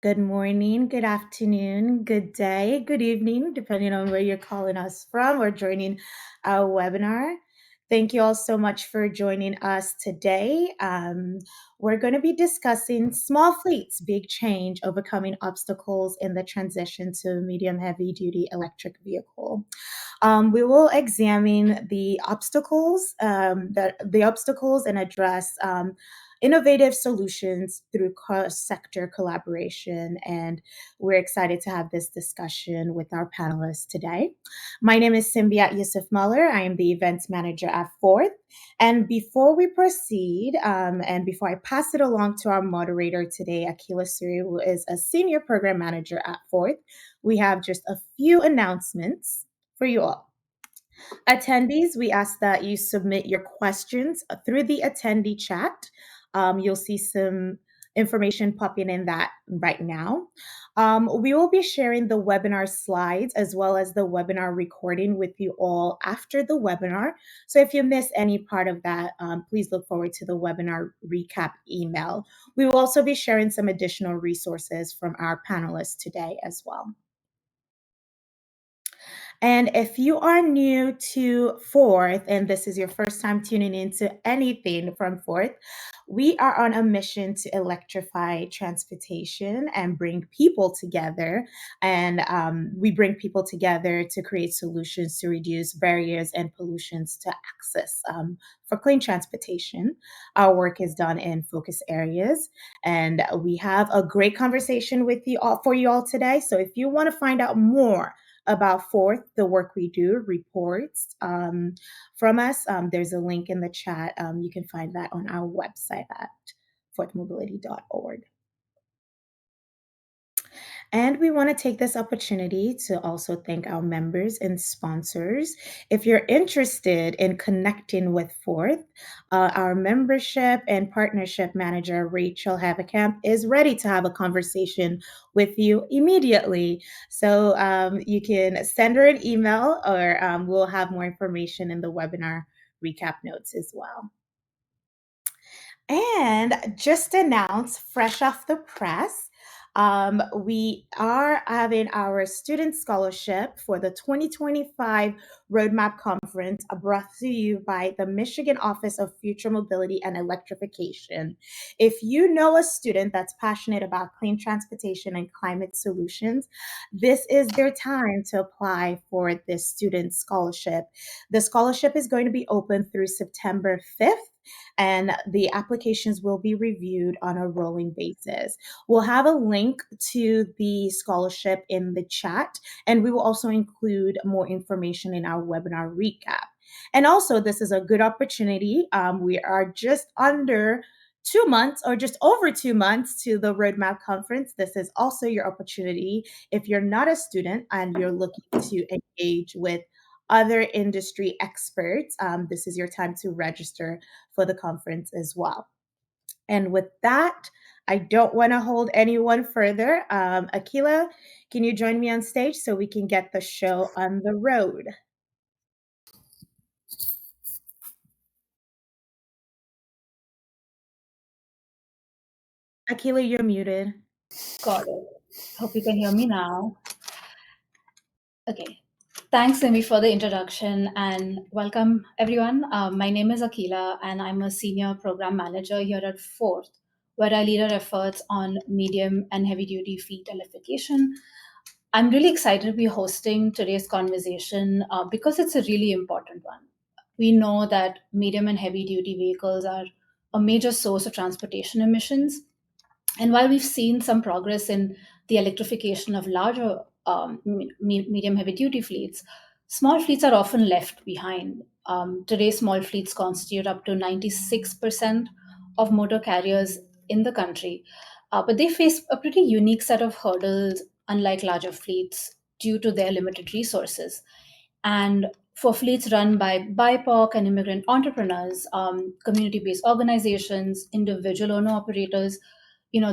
Good morning, good afternoon, good day, good evening, depending on where you're calling us from or joining our webinar. Thank you all so much for joining us today. We're going to be discussing small fleets, big change, overcoming obstacles in the transition to medium heavy duty electric vehicle. We will examine the obstacles, the obstacles, and address innovative solutions through cross-sector collaboration. And we're excited to have this discussion with our panelists today. My name is Simbiat Yusuf Muller. I am the events manager at Fourth. And before we proceed, and before I pass it along to our moderator today, Akhila Suri, who is a senior program manager at Fourth, we have just a few announcements for you all. Attendees, we ask that you submit your questions through the attendee chat. You'll see some information popping in that right now. We will be sharing the webinar slides as well as the webinar recording with you all after the webinar. So if you miss any part of that, please look forward to the webinar recap email. We will also be sharing some additional resources from our panelists today as well. And if you are new to Fourth, and this is your first time tuning into anything from Fourth, we are on a mission to electrify transportation and bring people together. And we bring people together to create solutions to reduce barriers and pollutions to access for clean transportation. Our work is done in focus areas, and we have a great conversation with you all for you all today. So if you want to find out more about Fourth, the work we do, reports from us, there's a link in the chat. You can find that on our website at fourthmobility.org. And we want to take this opportunity to also thank our members and sponsors. If you're interested in connecting with Fourth, our membership and partnership manager, Rachel Haverkamp, is ready to have a conversation with you immediately. So you can send her an email, or we'll have more information in the webinar recap notes as well. And just announced, fresh off the press, we are having our student scholarship for the 2025 Roadmap Conference brought to you by the Michigan Office of Future Mobility and Electrification. If you know a student that's passionate about clean transportation and climate solutions, this is their time to apply for this student scholarship. The scholarship is going to be open through September 5th, and the applications will be reviewed on a rolling basis. We'll have a link to the scholarship in the chat, and we will also include more information in our webinar recap. And also, this is a good opportunity. We are just under 2 months or just over 2 months to the Roadmap Conference. This is also your opportunity if you're not a student and you're looking to engage with other industry experts. This is your time to register for the conference as well. And with that, I don't want to hold anyone further. Akhila, can you join me on stage so we can get the show on the road? Akhila, you're muted. Got it. Hope you can hear me now. Okay. Thanks, Simi, for the introduction, and welcome, everyone. My name is Akhila, and I'm a senior program manager here at Fourth, where I lead our efforts on medium and heavy-duty fleet electrification. I'm really excited to be hosting today's conversation because it's a really important one. We know that medium and heavy-duty vehicles are a major source of transportation emissions. And while we've seen some progress in the electrification of larger medium heavy duty fleets, small fleets are often left behind. Today, small fleets constitute up to 96% of motor carriers in the country, but they face a pretty unique set of hurdles, unlike larger fleets, due to their limited resources. And for fleets run by BIPOC and immigrant entrepreneurs, community based organizations, individual owner operators,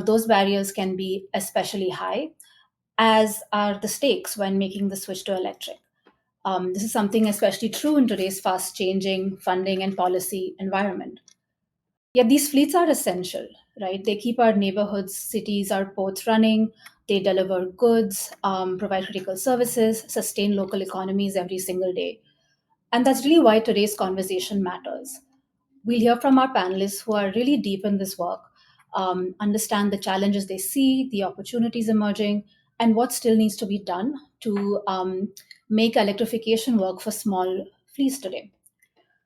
those barriers can be especially high, as are the stakes when making the switch to electric. This is something especially true in today's fast changing funding and policy environment. Yet these fleets are essential. right? They keep our neighborhoods, cities, our ports running. They deliver goods, provide critical services, sustain local economies every single day. And that's really why today's conversation matters. We'll hear from our panelists who are really deep in this work, understand the challenges they see, the opportunities emerging, and what still needs to be done to make electrification work for small fleets today.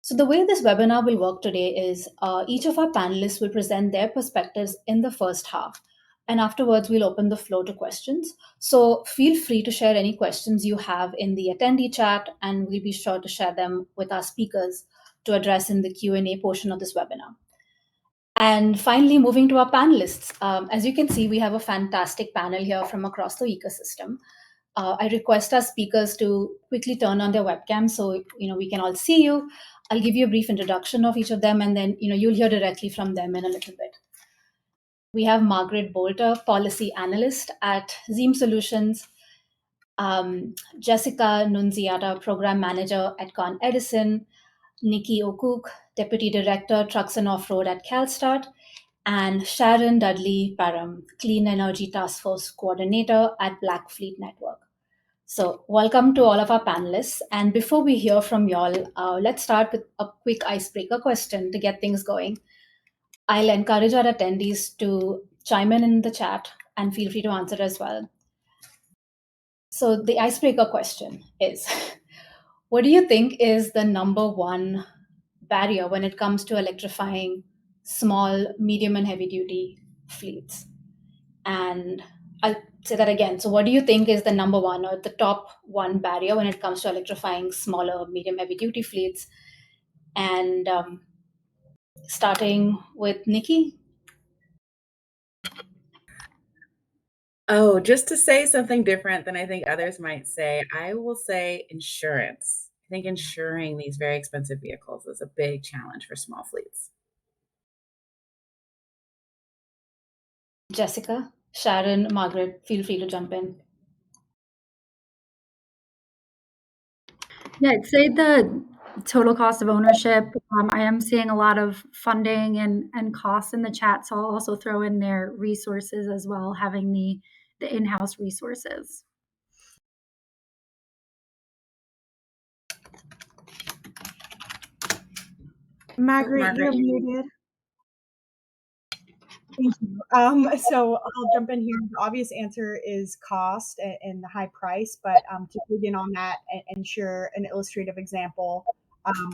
So, the way this webinar will work today is each of our panelists will present their perspectives in the first half. And afterwards, we'll open the floor to questions. So, feel free to share any questions you have in the attendee chat, and we'll be sure to share them with our speakers to address in the Q&A portion of this webinar. And finally, moving to our panelists. As you can see, we have a fantastic panel here from across the ecosystem. I request our speakers to quickly turn on their webcam so we can all see you. I'll give you a brief introduction of each of them, and then you'll hear directly from them in a little bit. We have Margaret Boelter, Policy Analyst at Zeem Solutions, Jessica Nunziata, Program Manager at Edison, Niki Okuk, Deputy Director, Trucks and Off-Road at CALSTART, and Sharon Dudley-Parham, Clean Energy Taskforce Coordinator at Black Fleet Network. So welcome to all of our panelists. And before we hear from y'all, let's start with a quick icebreaker question to get things going. I'll encourage our attendees to chime in the chat and feel free to answer as well. So the icebreaker question is, what do you think is the number one barrier when it comes to electrifying small, medium, and heavy duty fleets? And I'll say that again. So, what do you think is the number one or the top one barrier when it comes to electrifying smaller, medium, heavy duty fleets? And starting with Niki. Oh, just to say something different than I think others might say, I will say insurance. I think insuring these very expensive vehicles is a big challenge for small fleets. Jessica, Sharon, Margaret, feel free to jump in. Yeah, I'd say the total cost of ownership. I am seeing a lot of funding and costs in the chat, so I'll also throw in their resources as well, having the in-house resources. Margaret, you're muted. Thank you. So I'll jump in here. The obvious answer is cost and the high price, but to dig in on that and share an illustrative example,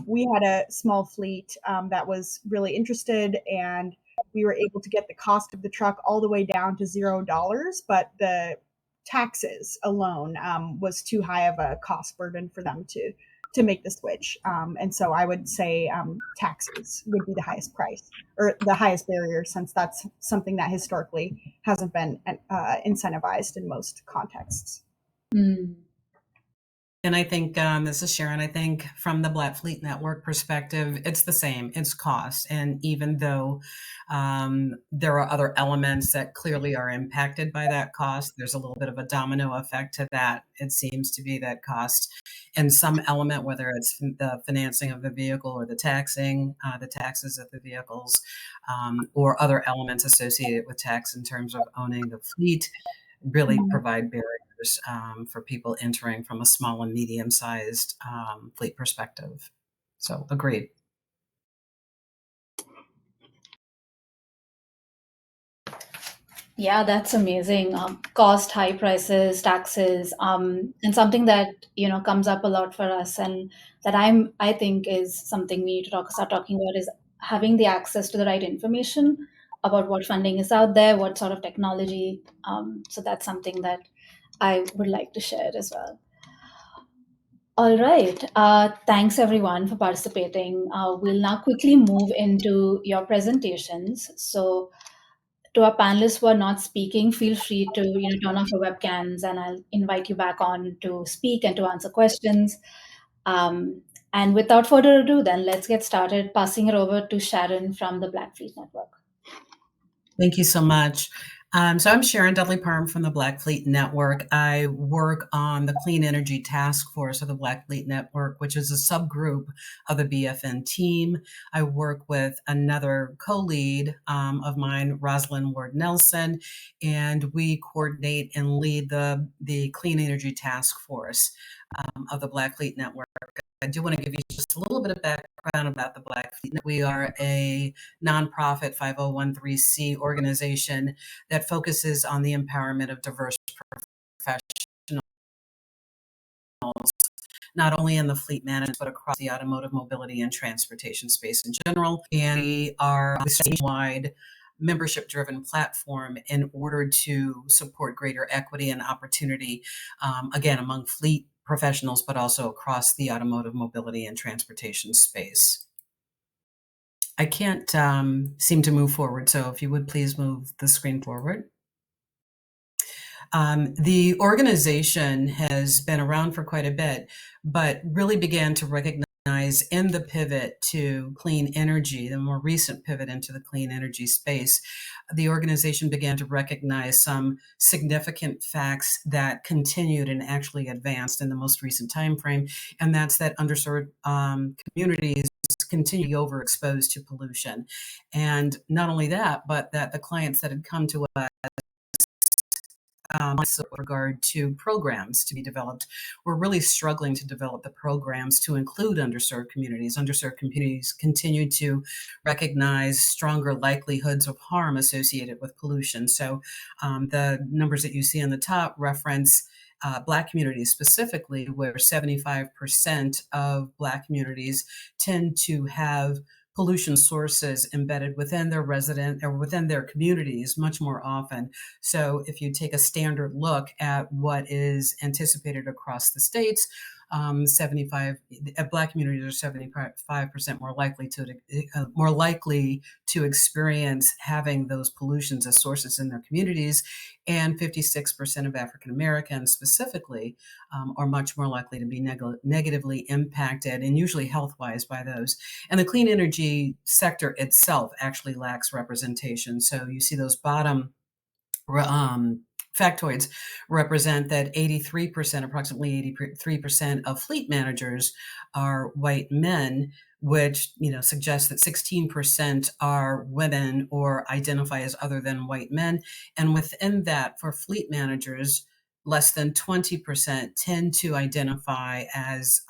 we had a small fleet that was really interested, and we were able to get the cost of the truck all the way down to $0, but the taxes alone was too high of a cost burden for them to make the switch. And so I would say taxes would be the highest price or the highest barrier, since that's something that historically hasn't been incentivized in most contexts. And I think, this is Sharon, I think from the Black Fleet Network perspective, it's the same, it's cost. And even though there are other elements that clearly are impacted by that cost, there's a little bit of a domino effect to that. It seems to be that cost and some element, whether it's the financing of the vehicle or the taxing, the taxes of the vehicles, or other elements associated with tax in terms of owning the fleet, really provide barriers for people entering from a small and medium-sized fleet perspective. So, agreed. Yeah, that's amazing. Cost, high prices, taxes, and something that comes up a lot for us, and that I think is something we need to start talking about is having the access to the right information about what funding is out there, what sort of technology. So that's something that I would like to share as well. All right. Thanks everyone for participating. We'll now quickly move into your presentations. So to our panelists who are not speaking, feel free to turn off your webcams, and I'll invite you back on to speak and to answer questions. And without further ado, then let's get started. Passing it over to Sharon from the Black Fleet Network. Thank you so much. So I'm Sharon Dudley-Parham from the Black Fleet Network. I work on the Clean Energy Task Force of the Black Fleet Network, which is a subgroup of the BFN team. I work with another co-lead of mine, Rosalind Ward-Nelson, and we coordinate and lead the Clean Energy Task Force of the Black Fleet Network. I do want to give you just a little bit of background about the Black Fleet. We are a nonprofit 5013C organization that focuses on the empowerment of diverse professionals, not only in the fleet management, but across the automotive mobility and transportation space in general. And we are a statewide membership-driven platform in order to support greater equity and opportunity, again, among fleet professionals, but also across the automotive mobility and transportation space. I can't seem to move forward, so if you would please move the screen forward. The organization has been around for quite a bit, but really began to recognize in the pivot to clean energy, the more recent pivot into the clean energy space, the organization began to recognize some significant facts that continued and actually advanced in the most recent time frame, and that's that underserved communities continue to be overexposed to pollution. And not only that, but that the clients that had come to us with regard to programs to be developed, we're really struggling to develop the programs to include underserved communities. Underserved communities continue to recognize stronger likelihoods of harm associated with pollution. So the numbers that you see on the top reference Black communities specifically, where 75% of Black communities tend to have pollution sources embedded within their resident or within their communities much more often. So if you take a standard look at what is anticipated across the states, 75 Black communities are 75% more likely to experience having those pollutions as sources in their communities, and 56% of African Americans specifically are much more likely to be negatively impacted, and usually health-wise, by those. And the clean energy sector itself actually lacks representation. So you see those bottom factoids represent that 83%, approximately 83% of fleet managers are white men, which suggests that 16% are women or identify as other than white men. And within that, for fleet managers, less than 20% tend to identify as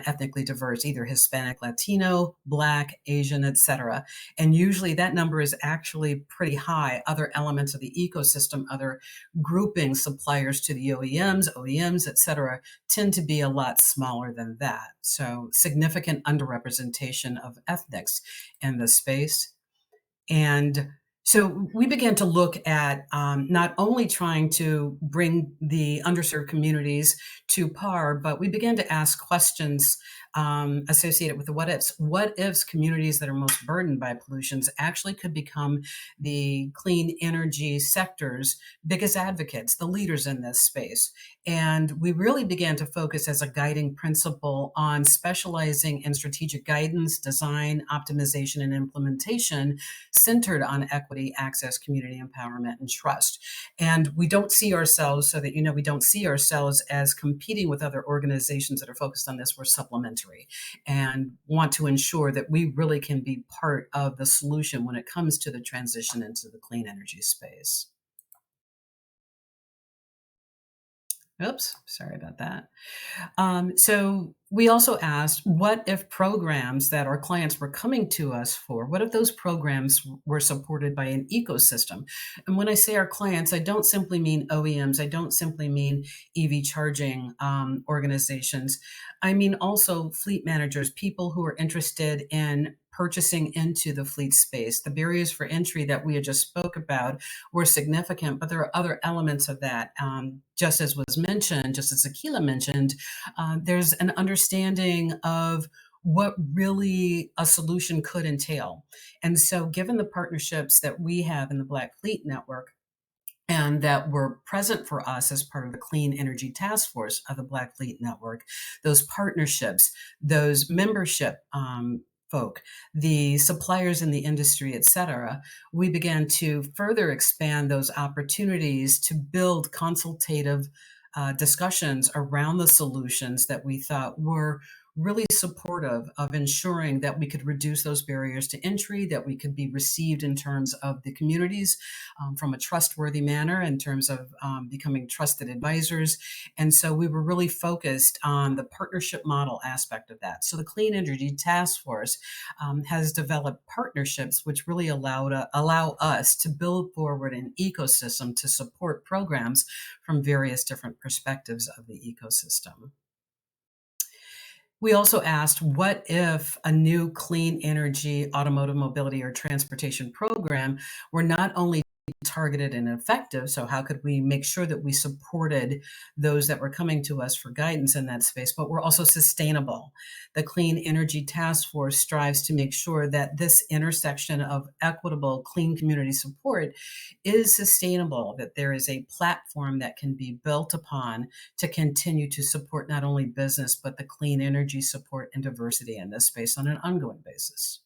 ethnically diverse, either Hispanic, Latino, Black, Asian, etc. And usually that number is actually pretty high. Other elements of the ecosystem, other groupings, suppliers to the OEMs, etc., tend to be a lot smaller than that. So significant underrepresentation of ethnics in the space. And so we began to look at not only trying to bring the underserved communities to par, but we began to ask questions associated with the what ifs. What ifs communities that are most burdened by pollutions actually could become the clean energy sector's biggest advocates, the leaders in this space? And we really began to focus as a guiding principle on specializing in strategic guidance, design, optimization, and implementation centered on equity, access, community empowerment, and trust. And we don't see ourselves, so that we don't see ourselves as competing with other organizations that are focused on this. We're supplementary and want to ensure that we really can be part of the solution when it comes to the transition into the clean energy space. Oops, sorry about that. So we also asked, what if programs that our clients were coming to us for, what if those programs were supported by an ecosystem? And when I say our clients, I don't simply mean OEMs. I don't simply mean EV charging organizations. I mean also fleet managers, people who are interested in purchasing into the fleet space. The barriers for entry that we had just spoke about were significant, but there are other elements of that. Just as was mentioned, just as Akhila mentioned, there's an understanding of what really a solution could entail. And so given the partnerships that we have in the Black Fleet Network, and that were present for us as part of the Clean Energy Task Force of the Black Fleet Network, those partnerships, those membership folk, the suppliers in the industry, et cetera, we began to further expand those opportunities to build consultative discussions around the solutions that we thought were really supportive of ensuring that we could reduce those barriers to entry, that we could be received in terms of the communities from a trustworthy manner, in terms of becoming trusted advisors. And so we were really focused on the partnership model aspect of that. So the Clean Energy Task Force has developed partnerships which really allow us to build forward an ecosystem to support programs from various different perspectives of the ecosystem. We also asked, what if a new clean energy, automotive mobility, or transportation program were not only targeted and effective, so how could we make sure that we supported those that were coming to us for guidance in that space, but we're also sustainable? The Clean Energy Task Force strives to make sure that this intersection of equitable, clean community support is sustainable, that there is a platform that can be built upon to continue to support not only business, but the clean energy support and diversity in this space on an ongoing basis.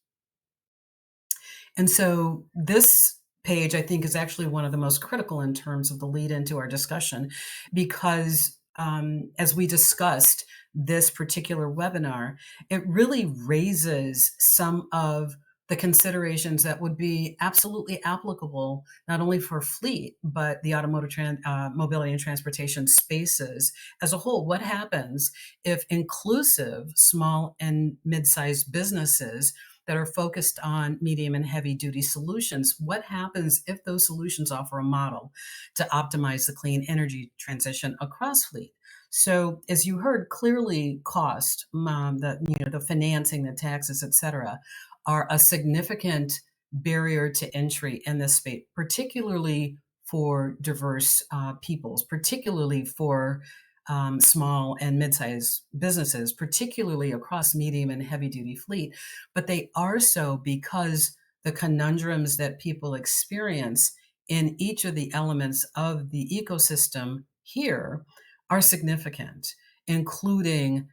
And so this page, I think, is actually one of the most critical in terms of the lead into our discussion, because as we discussed this particular webinar, it really raises some of the considerations that would be absolutely applicable, not only for fleet, but the automotive mobility and transportation spaces as a whole. What happens if inclusive small and mid-sized businesses that are focused on medium and heavy duty solutions, what happens if those solutions offer a model to optimize the clean energy transition across fleet? So as you heard, clearly cost, the financing, the taxes, et cetera, are a significant barrier to entry in this space, particularly for diverse peoples, particularly for small and mid-sized businesses, particularly across medium and heavy-duty fleet. But they are so because the conundrums that people experience in each of the elements of the ecosystem here are significant, including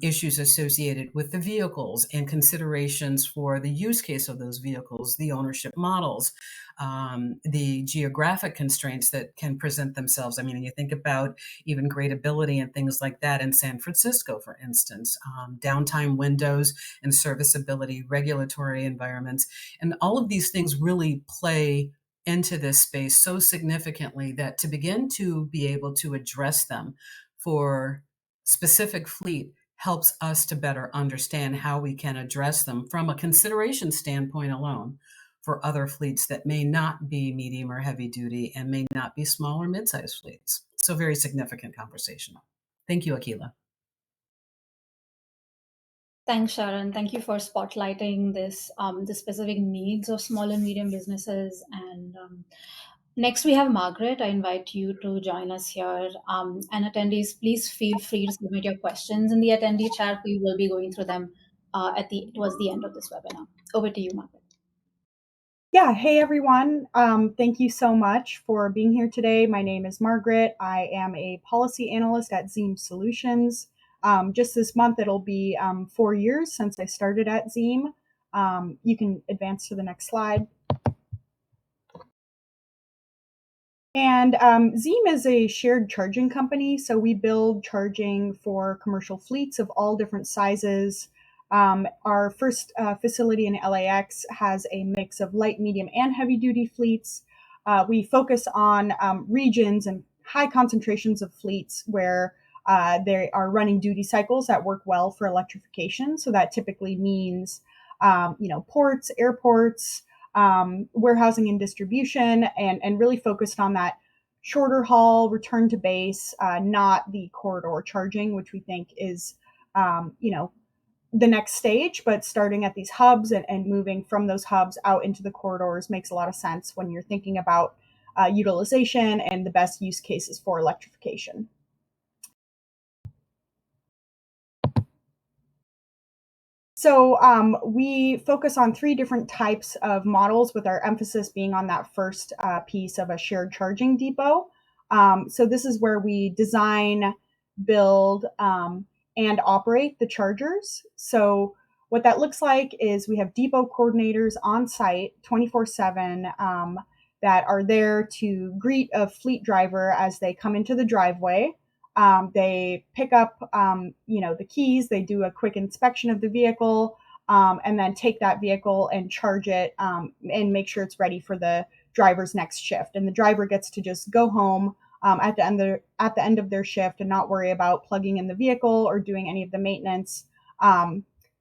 issues associated with the vehicles and considerations for the use case of those vehicles, the ownership models, the geographic constraints that can present themselves. I mean, you think about even gradability and things like that in San Francisco, for instance, downtime windows and serviceability, regulatory environments, and all of these things really play into this space so significantly that to begin to be able to address them for specific fleet helps us to better understand how we can address them from a consideration standpoint alone for other fleets that may not be medium or heavy duty and may not be small or mid-sized fleets. So very significant conversation. Thank you, Akhila. Thanks, Sharon. Thank you for spotlighting this, the specific needs of small and medium businesses. And next, we have Margaret. I invite you to join us here. And attendees, please feel free to submit your questions in the attendee chat. We will be going through them towards the end of this webinar. Over to you, Margaret. Yeah, hey everyone. Thank you so much for being here today. My name is Margaret. I am a policy analyst at Zeem Solutions. Just this month, it'll be 4 years since I started at Zeem. You can advance to the next slide. And Zeem is a shared charging company, so we build charging for commercial fleets of all different sizes. Our first facility in LAX has a mix of light, medium, and heavy duty fleets. We focus on regions and high concentrations of fleets where they are running duty cycles that work well for electrification. So that typically means, ports, airports, warehousing and distribution, and really focused on that shorter haul, return to base, not the corridor charging, which we think is, the next stage, but starting at these hubs and moving from those hubs out into the corridors makes a lot of sense when you're thinking about utilization and the best use cases for electrification. So we focus on 3 different types of models, with our emphasis being on that first piece of a shared charging depot. So this is where we design, build, and operate the chargers. So what that looks like is we have depot coordinators on site 24/7 that are there to greet a fleet driver as they come into the driveway. They pick up, the keys, they do a quick inspection of the vehicle, and then take that vehicle and charge it and make sure it's ready for the driver's next shift. And the driver gets to just go home at the end of their shift and not worry about plugging in the vehicle or doing any of the maintenance.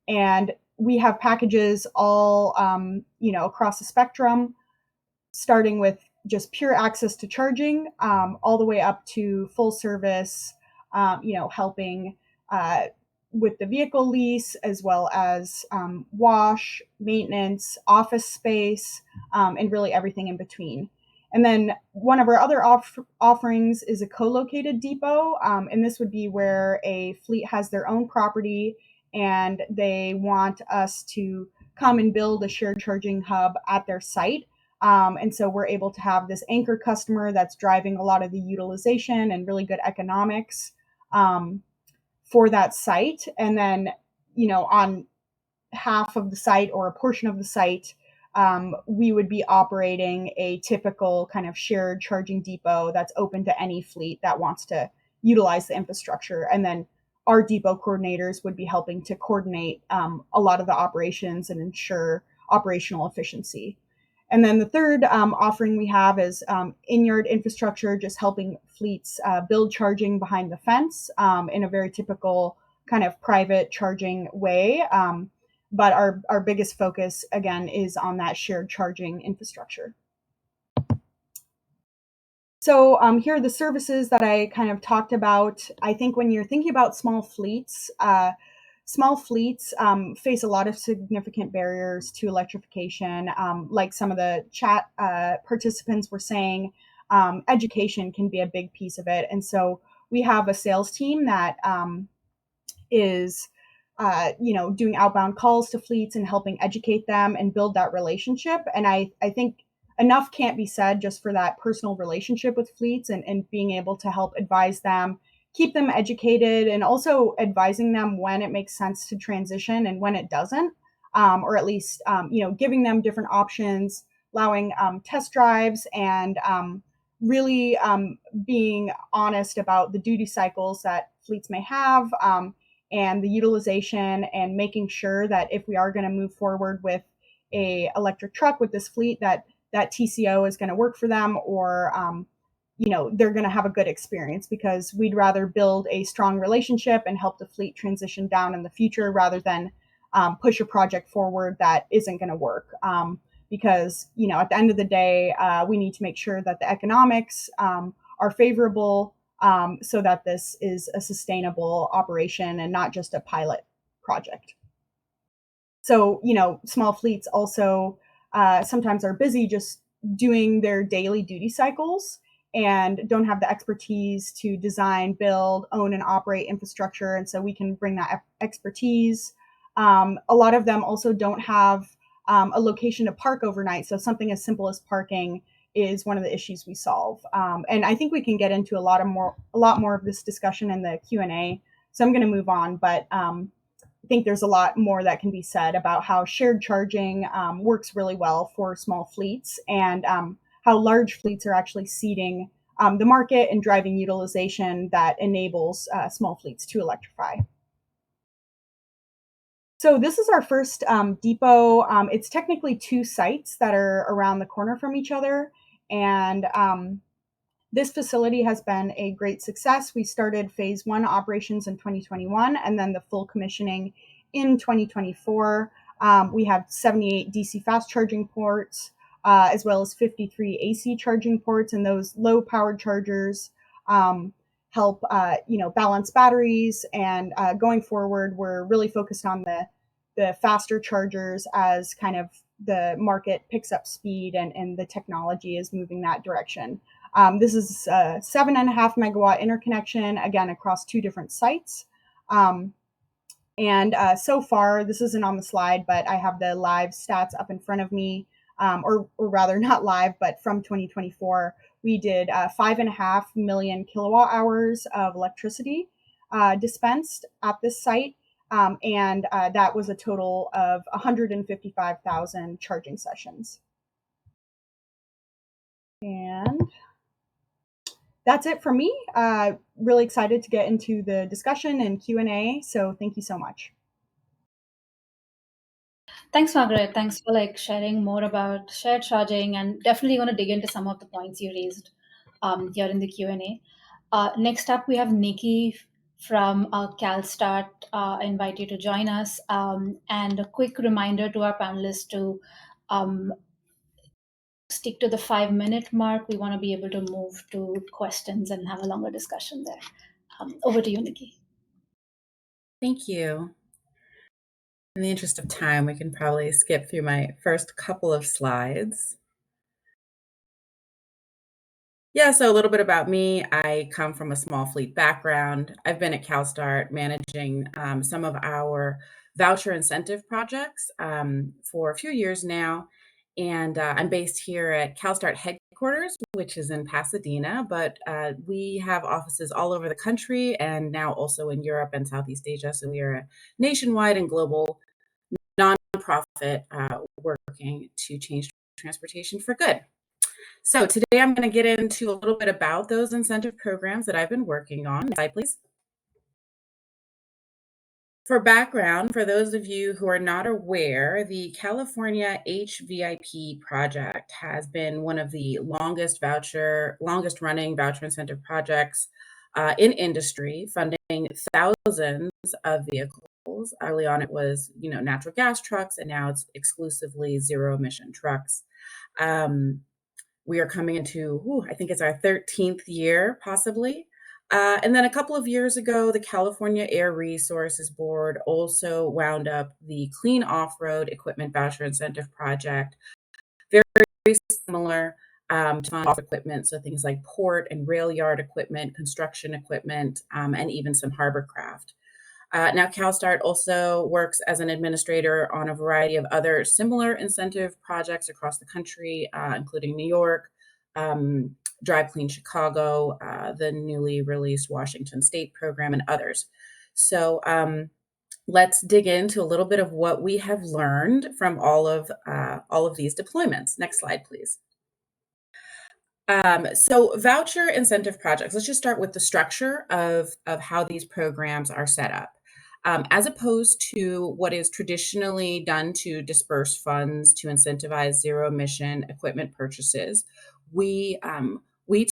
And we have packages all, across the spectrum, starting with just pure access to charging, all the way up to full service, helping with the vehicle lease, as well as wash, maintenance, office space, and really everything in between. And then one of our other offerings is a co-located depot. And this would be where a fleet has their own property and they want us to come and build a shared charging hub at their site. And so we're able to have this anchor customer that's driving a lot of the utilization and really good economics for that site. And then, on half of the site or a portion of the site, we would be operating a typical kind of shared charging depot that's open to any fleet that wants to utilize the infrastructure. And then our depot coordinators would be helping to coordinate a lot of the operations and ensure operational efficiency. And then the third offering we have is in-yard infrastructure, just helping fleets build charging behind the fence in a very typical kind of private charging way. But our biggest focus, again, is on that shared charging infrastructure. So here are the services that I kind of talked about. I think when you're thinking about small fleets face a lot of significant barriers to electrification. Like some of the chat participants were saying, education can be a big piece of it. And so we have a sales team that is doing outbound calls to fleets and helping educate them and build that relationship. And I think enough can't be said just for that personal relationship with fleets and being able to help advise them, keep them educated, and also advising them when it makes sense to transition and when it doesn't, or at least, giving them different options, allowing test drives, and really being honest about the duty cycles that fleets may have, and the utilization, and making sure that if we are going to move forward with a electric truck with this fleet, that TCO is going to work for them, or they're going to have a good experience, because we'd rather build a strong relationship and help the fleet transition down in the future rather than push a project forward that isn't going to work. Because, at the end of the day, we need to make sure that the economics are favorable, so that this is a sustainable operation and not just a pilot project. So, small fleets also sometimes are busy just doing their daily duty cycles and don't have the expertise to design, build, own, and operate infrastructure. And so we can bring that expertise. A lot of them also don't have a location to park overnight. So something as simple as parking is one of the issues we solve. And I think we can get into a lot more of this discussion in the Q&A. So I'm going to move on, but I think there's a lot more that can be said about how shared charging works really well for small fleets, and how large fleets are actually seeding the market and driving utilization that enables small fleets to electrify. So this is our first depot. It's technically two sites that are around the corner from each other. And this facility has been a great success. We started phase 1 operations in 2021, and then the full commissioning in 2024. We have 78 DC fast charging ports, as well as 53 AC charging ports, and those low powered chargers help balance batteries. And going forward, we're really focused on the faster chargers as kind of the market picks up speed and the technology is moving that direction. This is a 7.5 megawatt interconnection, again, across 2 different sites. So far, this isn't on the slide, but I have the live stats up in front of me, or rather not live, but from 2024, we did 5.5 million kilowatt hours of electricity dispensed at this site. and that was a total of 155,000 charging sessions. And that's it for me. Really excited to get into the discussion and Q&A, so thank you so much. Thanks, Margaret. Thanks for sharing more about shared charging, and definitely going to dig into some of the points you raised here in the Q&A. Next up, we have Niki from CALSTART. I invite you to join us. And a quick reminder to our panelists to stick to the 5-minute mark. We want to be able to move to questions and have a longer discussion there. Over to you, Niki. Thank you. In the interest of time, we can probably skip through my first couple of slides. Yeah, so a little bit about me. I come from a small fleet background. I've been at CalSTART managing some of our voucher incentive projects for a few years now. And I'm based here at CalSTART headquarters, which is in Pasadena, but we have offices all over the country and now also in Europe and Southeast Asia. So we are a nationwide and global nonprofit working to change transportation for good. So today I'm going to get into a little bit about those incentive programs that I've been working on. Next slide, please. For background, for those of you who are not aware, the California HVIP project has been one of the longest running voucher incentive projects in industry, funding thousands of vehicles. Early on, it was natural gas trucks, and now it's exclusively zero emission trucks. We are coming into, I think it's our 13th year, possibly. And then a couple of years ago, the California Air Resources Board also wound up the Clean Off-Road Equipment Voucher Incentive Project. Very, very similar to off equipment, so things like port and rail yard equipment, construction equipment, and even some harbor craft. Now, CalSTART also works as an administrator on a variety of other similar incentive projects across the country, including New York, Drive Clean Chicago, the newly released Washington State program, and others. So let's dig into a little bit of what we have learned from all of these deployments. Next slide, please. So voucher incentive projects, let's just start with the structure of how these programs are set up. As opposed to what is traditionally done to disperse funds to incentivize zero emission equipment purchases, we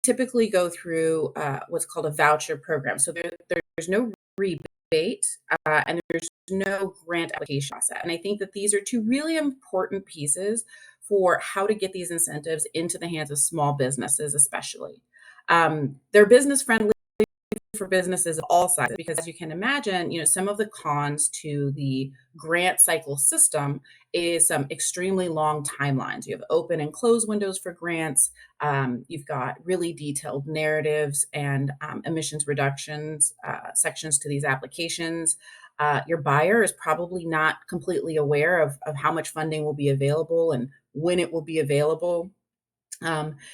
typically go through what's called a voucher program. So there's no rebate and there's no grant application process. And I think that these are two really important pieces for how to get these incentives into the hands of small businesses, especially. They're business friendly for businesses of all sizes, because as you can imagine, some of the cons to the grant cycle system is some extremely long timelines. You have open and close windows for grants. You've got really detailed narratives and emissions reductions sections to these applications. Your buyer is probably not completely aware of how much funding will be available and when it will be available.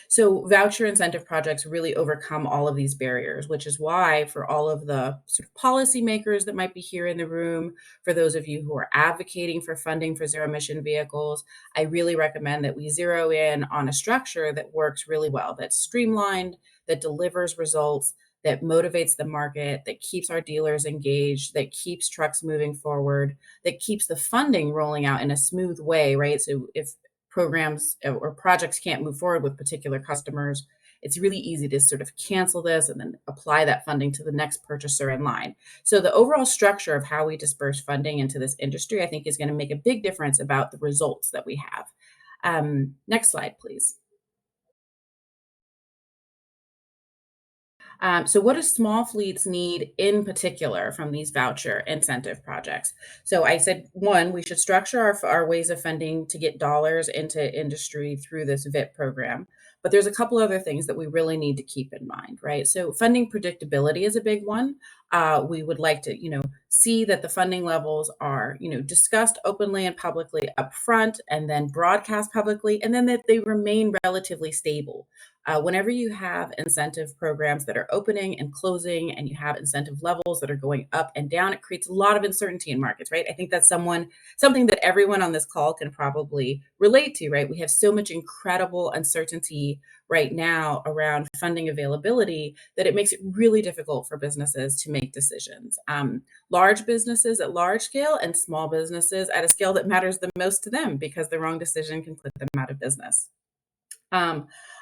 So voucher incentive projects really overcome all of these barriers, which is why for all of the sort of policymakers that might be here in the room, for those of you who are advocating for funding for zero emission vehicles, I really recommend that we zero in on a structure that works really well, that's streamlined, that delivers results, that motivates the market, that keeps our dealers engaged, that keeps trucks moving forward, that keeps the funding rolling out in a smooth way, right? So if programs or projects can't move forward with particular customers, it's really easy to sort of cancel this and then apply that funding to the next purchaser in line. So the overall structure of how we disperse funding into this industry, I think, is going to make a big difference about the results that we have. Next slide, please. So what do small fleets need in particular from these voucher incentive projects? So I said, one, we should structure our ways of funding to get dollars into industry through this VIP program. But there's a couple other things that we really need to keep in mind, right? So funding predictability is a big one. We would like to, see that the funding levels are, discussed openly and publicly up front, and then broadcast publicly, and then that they remain relatively stable. Whenever you have incentive programs that are opening and closing, and you have incentive levels that are going up and down, it creates a lot of uncertainty in markets, right? I think that's something that everyone on this call can probably relate to, right? We have so much incredible uncertainty right now around funding availability that it makes it really difficult for businesses to make decisions. Large businesses at large scale and small businesses at a scale that matters the most to them, because the wrong decision can put them out of business.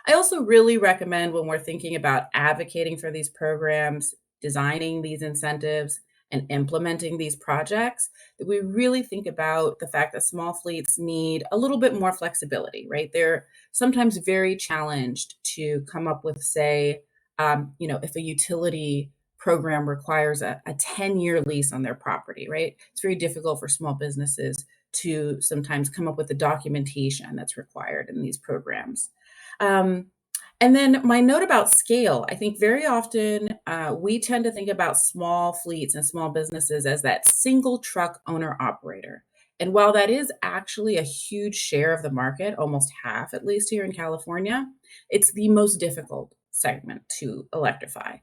I also really recommend, when we're thinking about advocating for these programs, designing these incentives, and implementing these projects, that we really think about the fact that small fleets need a little bit more flexibility, right? They're sometimes very challenged to come up with, say, if a utility program requires a 10-year lease on their property, right? It's very difficult for small businesses to sometimes come up with the documentation that's required in these programs. And then my note about scale, I think very often we tend to think about small fleets and small businesses as that single truck owner operator. And while that is actually a huge share of the market, almost half at least here in California, it's the most difficult segment to electrify.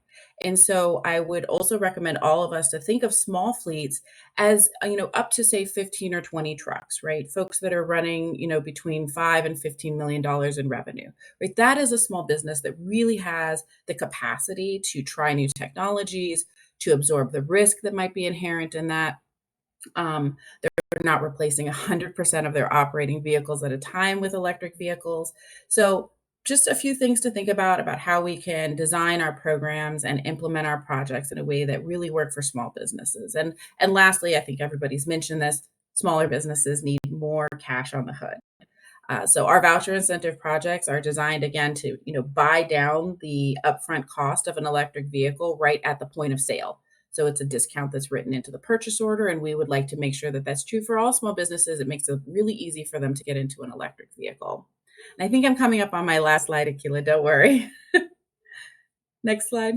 And so I would also recommend all of us to think of small fleets as, up to say 15 or 20 trucks, right? Folks that are running, between $5 and $15 million in revenue, right? That is a small business that really has the capacity to try new technologies, to absorb the risk that might be inherent in that. They're not replacing 100% of their operating vehicles at a time with electric vehicles. So just a few things to think about how we can design our programs and implement our projects in a way that really work for small businesses. And lastly, I think everybody's mentioned this, smaller businesses need more cash on the hood. So our voucher incentive projects are designed, again, to buy down the upfront cost of an electric vehicle right at the point of sale. So it's a discount that's written into the purchase order, and we would like to make sure that that's true for all small businesses. It makes it really easy for them to get into an electric vehicle. And I think I'm coming up on my last slide, Akhila, don't worry. Next slide.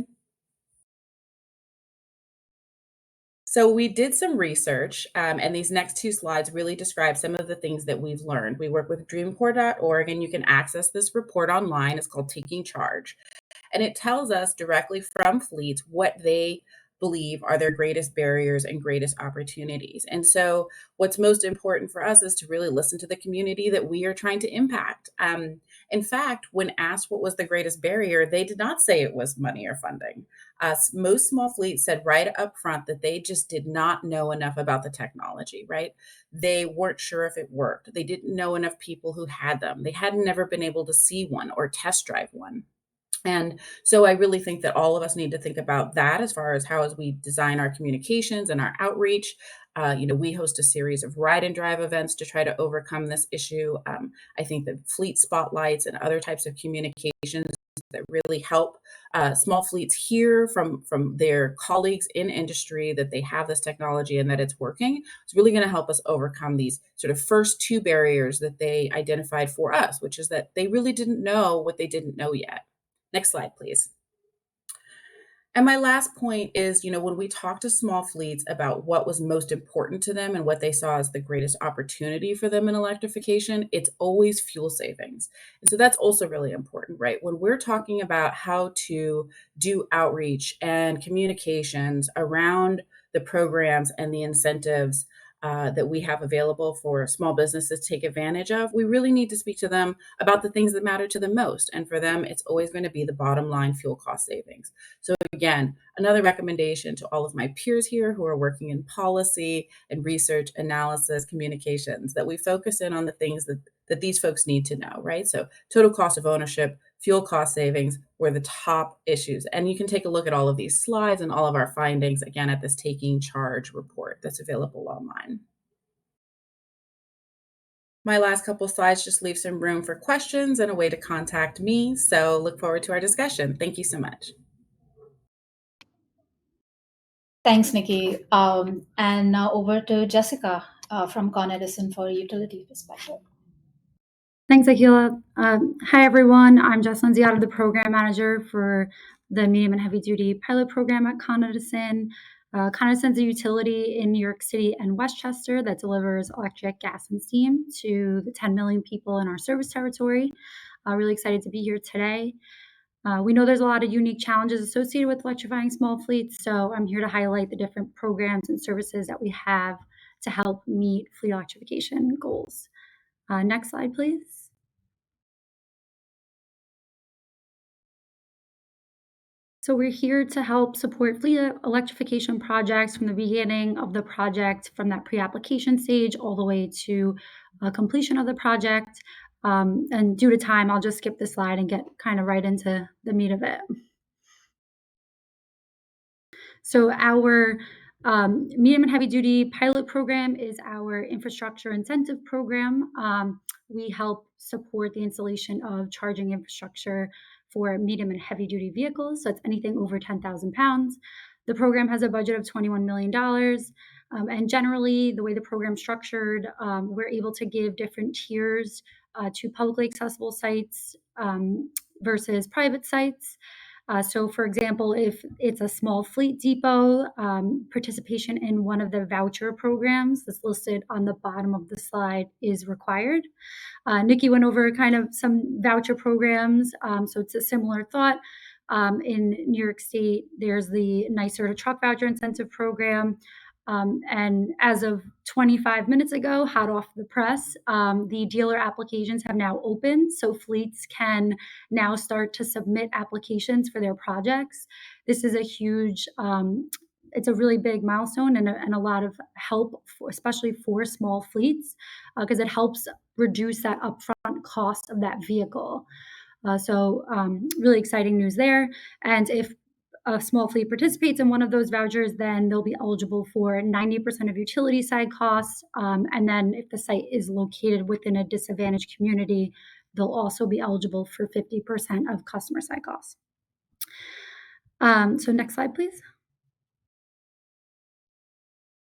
So we did some research, and these next two slides really describe some of the things that we've learned. We work with dreamcorps.org, and you can access this report online. It's called Taking Charge. And it tells us directly from fleets what they believe are their greatest barriers and greatest opportunities. And so what's most important for us is to really listen to the community that we are trying to impact. In fact, when asked what was the greatest barrier, they did not say it was money or funding. Most small fleets said right up front that they just did not know enough about the technology, right? They weren't sure if it worked. They didn't know enough people who had them. They had never been able to see one or test drive one. And so I really think that all of us need to think about that as far as we design our communications and our outreach. We host a series of ride and drive events to try to overcome this issue. I think that fleet spotlights and other types of communications that really help small fleets hear from their colleagues in industry that they have this technology and that it's working. It's really going to help us overcome these sort of first two barriers that they identified for us, which is that they really didn't know what they didn't know yet. Next slide, please. And my last point is, when we talk to small fleets about what was most important to them and what they saw as the greatest opportunity for them in electrification, it's always fuel savings. And so that's also really important, right? When we're talking about how to do outreach and communications around the programs and the incentives that we have available for small businesses to take advantage of, we really need to speak to them about the things that matter to them most. And for them, it's always going to be the bottom line fuel cost savings. So again, another recommendation to all of my peers here who are working in policy and research, analysis, communications, that we focus in on the things that these folks need to know, right? So total cost of ownership, fuel cost savings were the top issues. And you can take a look at all of these slides and all of our findings, again, at this Taking Charge report that's available online. My last couple slides just leave some room for questions and a way to contact me. So look forward to our discussion. Thank you so much. Thanks, Niki. And now over to Jessica from Edison for a utility perspective. Thanks, Akhila. Hi, everyone. I'm Nunziata, the program manager for the medium and heavy duty pilot program at Edison. CONASEN's a utility in New York City and Westchester that delivers electric, gas, and steam to the 10 million people in our service territory. Really excited to be here today. We know there's a lot of unique challenges associated with electrifying small fleets, so I'm here to highlight the different programs and services that we have to help meet fleet electrification goals. Next slide, please. So we're here to help support fleet electrification projects from the beginning of the project, from that pre-application stage all the way to completion of the project. And due to time, I'll just skip this slide and get kind of right into the meat of it. So our medium and heavy duty pilot program is our infrastructure incentive program. We help support the installation of charging infrastructure for medium and heavy duty vehicles. So it's anything over 10,000 pounds. The program has a budget of $21 million. And generally, the way the program's structured, we're able to give different tiers to publicly accessible sites versus private sites. So, for example, if it's a small fleet depot, participation in one of the voucher programs that's listed on the bottom of the slide is required. Niki went over kind of some voucher programs, so it's a similar thought. In New York State, there's the NYSERDA truck voucher incentive program. And as of 25 minutes ago, hot off the press, the dealer applications have now opened. So fleets can now start to submit applications for their projects. This is a huge, it's a really big milestone and a lot of help, especially for small fleets, because it helps reduce that upfront cost of that vehicle. So really exciting news there. And if a small fleet participates in one of those vouchers, then they'll be eligible for 90% of utility side costs. And then if the site is located within a disadvantaged community, they'll also be eligible for 50% of customer side costs. So next slide, please.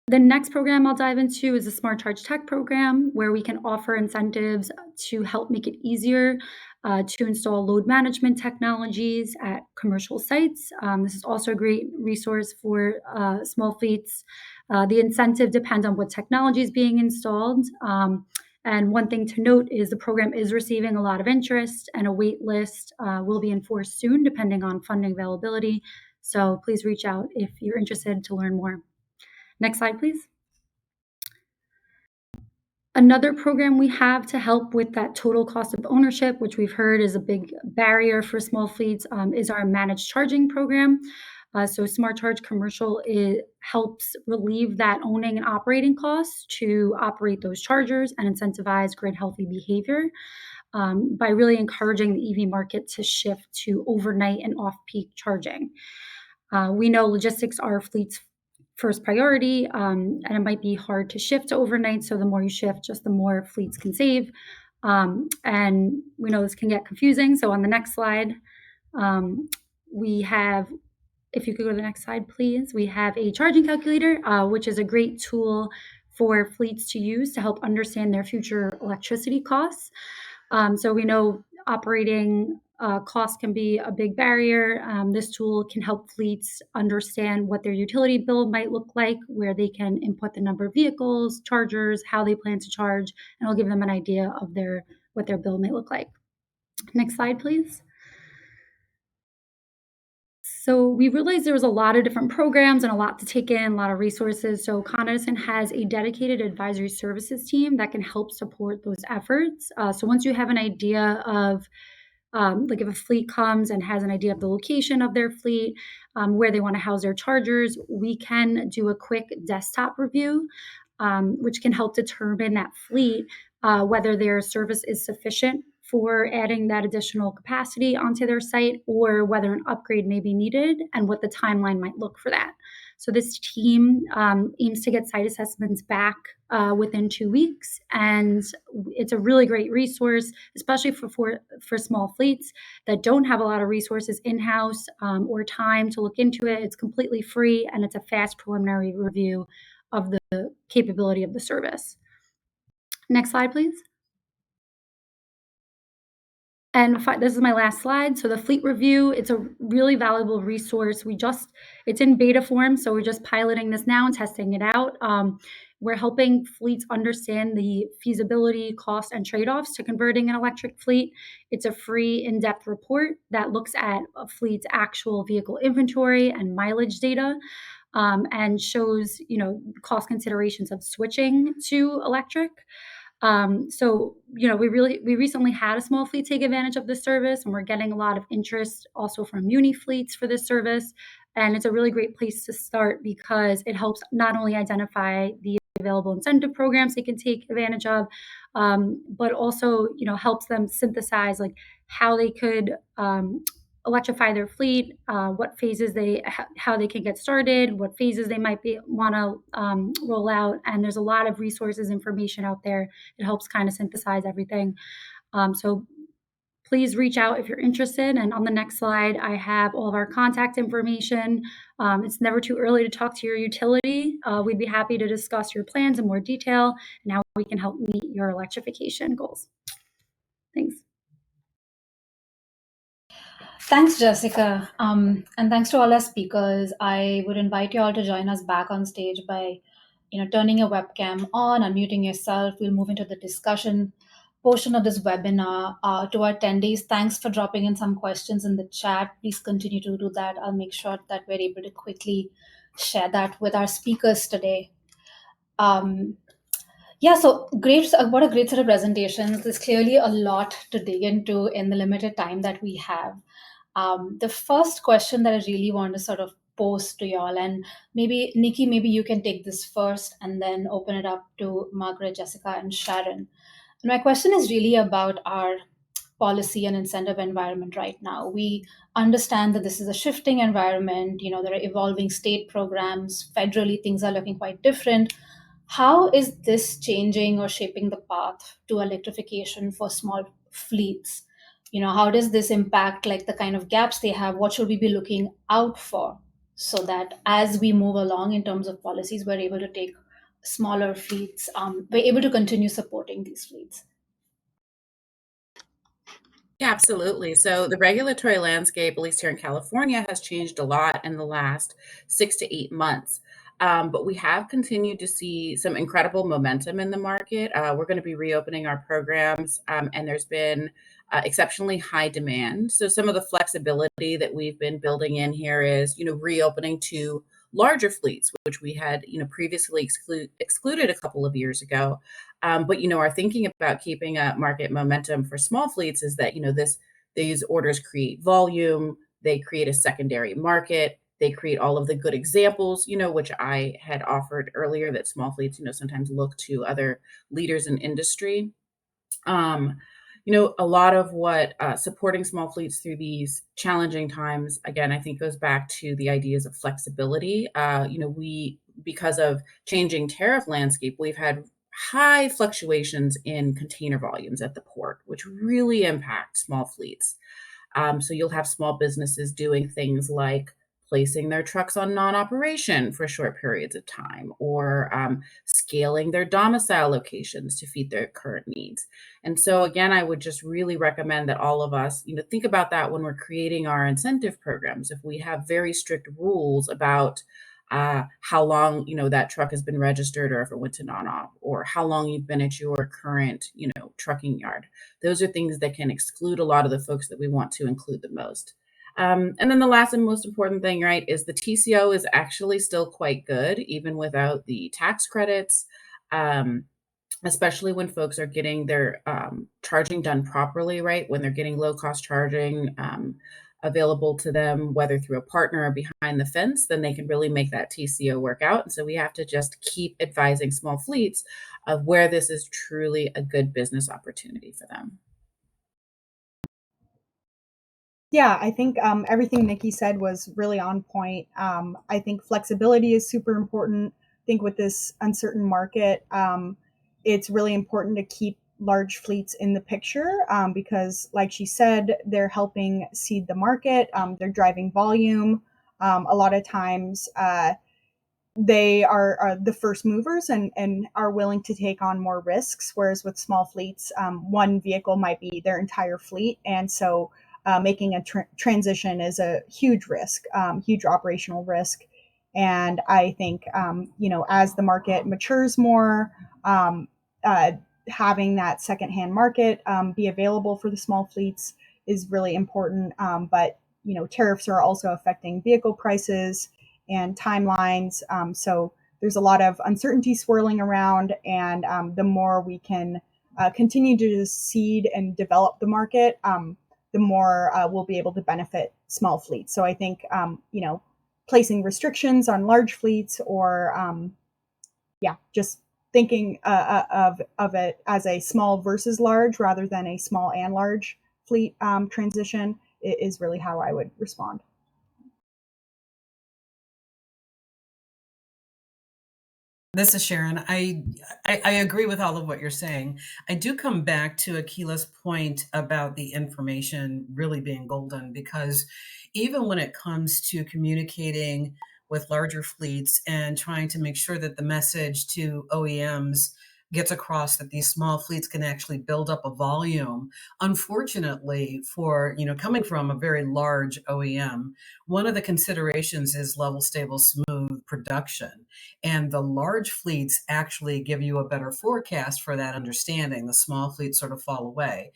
The next program I'll dive into is the Smart Charge Tech program, where we can offer incentives to help make it easier to install load management technologies at commercial sites. This is also a great resource for small fleets. The incentive depends on what technology is being installed. And one thing to note is the program is receiving a lot of interest, and a wait list will be enforced soon, depending on funding availability. So please reach out if you're interested to learn more. Next slide, please. Another program we have to help with that total cost of ownership, which we've heard is a big barrier for small fleets, is our managed charging program. So Smart Charge Commercial, it helps relieve that owning and operating costs to operate those chargers and incentivize grid healthy behavior by really encouraging the EV market to shift to overnight and off-peak charging. We know logistics are fleets' first priority, and it might be hard to shift to overnight. So the more you shift, just the more fleets can save. And we know this can get confusing. So on the next slide, we have, if you could go to the next slide, please, we have a charging calculator, which is a great tool for fleets to use to help understand their future electricity costs. So we know operating costs can be a big barrier. This tool can help fleets understand what their utility bill might look like, where they can input the number of vehicles, chargers, how they plan to charge, and it'll give them an idea of what their bill may look like. Next slide, please. So we realized there was a lot of different programs and a lot to take in, a lot of resources. So Edison has a dedicated advisory services team that can help support those efforts. So once you have an idea of like if a fleet comes and has an idea of the location of their fleet, where they want to house their chargers, we can do a quick desktop review, which can help determine that fleet, whether their service is sufficient for adding that additional capacity onto their site, or whether an upgrade may be needed and what the timeline might look for that. So this team aims to get site assessments back within 2 weeks, and it's a really great resource, especially for small fleets that don't have a lot of resources in-house or time to look into it. It's completely free, and it's a fast preliminary review of the capability of the service. Next slide, please. And this is my last slide. So the fleet review, it's a really valuable resource. It's in beta form, so we're just piloting this now and testing it out. We're helping fleets understand the feasibility, cost, and trade-offs to converting an electric fleet. It's a free, in-depth report that looks at a fleet's actual vehicle inventory and mileage data, and shows, cost considerations of switching to electric. We recently had a small fleet take advantage of this service, and we're getting a lot of interest also from muni fleets for this service. And it's a really great place to start because it helps not only identify the available incentive programs they can take advantage of, but also, helps them synthesize like how they could electrify their fleet, what phases how they can get started, what phases they might want to roll out. And there's a lot of resources, information out there. It helps kind of synthesize everything. So please reach out if you're interested. And on the next slide, I have all of our contact information. It's never too early to talk to your utility. We'd be happy to discuss your plans in more detail and how we can help meet your electrification goals. Thanks. Thanks, Jessica. And thanks to all our speakers. I would invite you all to join us back on stage by, turning your webcam on, unmuting yourself. We'll move into the discussion portion of this webinar. To our attendees, thanks for dropping in some questions in the chat. Please continue to do that. I'll make sure that we're able to quickly share that with our speakers today. So great. What a great set of presentations. There's clearly a lot to dig into in the limited time that we have. The first question that I really want to sort of pose to y'all, and maybe Niki, maybe you can take this first and then open it up to Margaret, Jessica, and Sharon. And my question is really about our policy and incentive environment right now. We understand that this is a shifting environment. There are evolving state programs. Federally, things are looking quite different. How is this changing or shaping the path to electrification for small fleets? How does this impact like the kind of gaps they have? What should we be looking out for so that as we move along in terms of policies, we're able to take smaller fleets, we're able to continue supporting these fleets? Yeah, absolutely. So the regulatory landscape, at least here in California, has changed a lot in the last 6 to 8 months. But we have continued to see some incredible momentum in the market. We're going to be reopening our programs, and there's been exceptionally high demand. So some of the flexibility that we've been building in here is, reopening to larger fleets, which we had, previously excluded a couple of years ago. But, our thinking about keeping a market momentum for small fleets is that, these orders create volume, they create a secondary market, they create all of the good examples, which I had offered earlier, that small fleets, sometimes look to other leaders in industry. A lot of what supporting small fleets through these challenging times, again, I think goes back to the ideas of flexibility. Because of changing tariff landscape, we've had high fluctuations in container volumes at the port, which really impact small fleets. So you'll have small businesses doing things like placing their trucks on non-operation for short periods of time, or scaling their domicile locations to feed their current needs. And so again, I would just really recommend that all of us, think about that when we're creating our incentive programs. If we have very strict rules about how long, that truck has been registered, or if it went to non-op, or how long you've been at your current, trucking yard. Those are things that can exclude a lot of the folks that we want to include the most. And then the last and most important thing, right, is the TCO is actually still quite good, even without the tax credits, especially when folks are getting their charging done properly, right? When they're getting low-cost charging available to them, whether through a partner or behind the fence, then they can really make that TCO work out. And so we have to just keep advising small fleets of where this is truly a good business opportunity for them. Yeah, I think everything Niki said was really on point. I think flexibility is super important. I think with this uncertain market, it's really important to keep large fleets in the picture because, like she said, they're helping seed the market. They're driving volume. A lot of times, they are the first movers and are willing to take on more risks. Whereas with small fleets, one vehicle might be their entire fleet. And so making a transition is a huge risk, huge operational risk. And I think, as the market matures more, having that secondhand market be available for the small fleets is really important. But, tariffs are also affecting vehicle prices and timelines. So there's a lot of uncertainty swirling around. And the more we can continue to seed and develop the market, the more we'll be able to benefit small fleets. So I think, placing restrictions on large fleets or, just thinking of it as a small versus large rather than a small and large fleet transition is really how I would respond. This is Sharon. I agree with all of what you're saying. I do come back to Akhila's point about the information really being golden, because even when it comes to communicating with larger fleets and trying to make sure that the message to OEMs gets across that these small fleets can actually build up a volume. Unfortunately, for coming from a very large OEM, one of the considerations is level, stable, smooth production. And the large fleets actually give you a better forecast for that understanding. The small fleets sort of fall away.